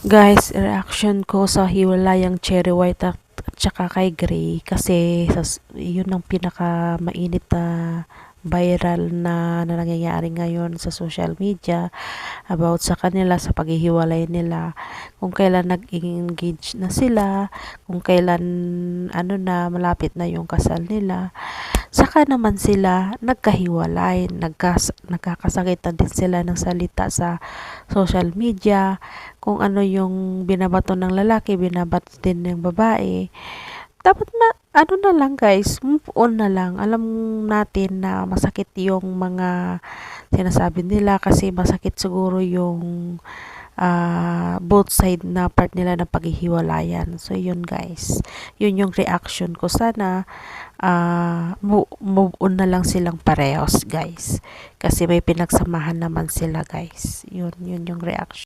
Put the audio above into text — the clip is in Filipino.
Guys, reaction ko sa hiwalayang Cherry White at tsaka kay Gray kasi yun ang pinaka mainit na viral na nangyayari ngayon sa social media about sa kanila, sa paghihiwalay nila, kung kailan nag-engage na sila, kung kailan na malapit na yung kasal nila. Saka naman sila nagkahiwalay, nagkakasakitan din sila ng salita sa social media, kung ano yung binabato ng lalaki, binabato din ng babae. Dapat ano na lang guys, move on na lang. Alam natin na masakit yung mga sinasabi nila kasi masakit siguro yung both side na part nila ng paghihiwalayan. So yun guys, yun yung reaction ko. Sana move on na lang silang parehos guys, kasi may pinagsamahan naman sila guys. Yun yung reaction.